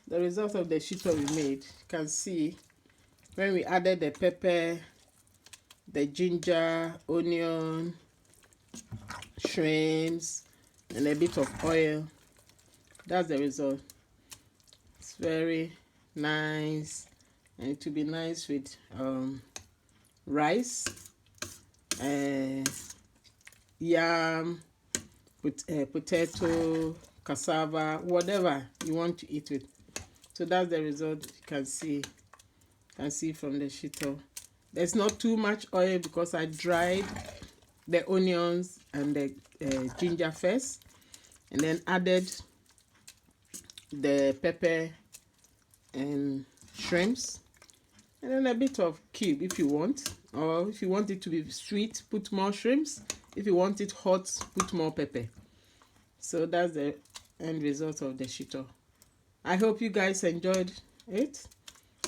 the result of the shito we made. You can see when we added the pepper, the ginger, onion, shrimps, and a bit of oil. That's the result. It's very nice, and it will be nice with rice, yam, potato, cassava, whatever you want to eat with. So that's the result. You can see from the shito. There's not too much oil because I dried the onions and the ginger first, and then added the pepper and shrimps, and then a bit of cube if you want, or if you want it to be sweet, put more shrimps. If you want it hot, put more pepper. So that's the end result of the shito. I hope you guys enjoyed it,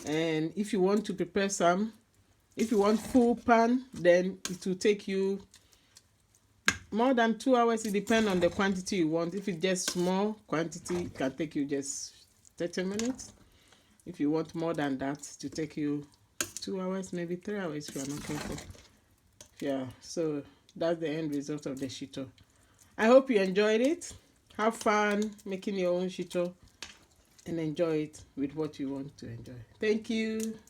and if you want to prepare some, if you want full pan, then it will take you more than 2 hours. It depends on the quantity you want. If it's just small quantity, it can take you just 30 minutes. If you want more than that, to take you 2 hours, maybe 3 hours if you are not careful. Yeah, so that's the end result of the shito. I hope you enjoyed it. Have fun making your own shito and enjoy it with what you want to enjoy. Thank you.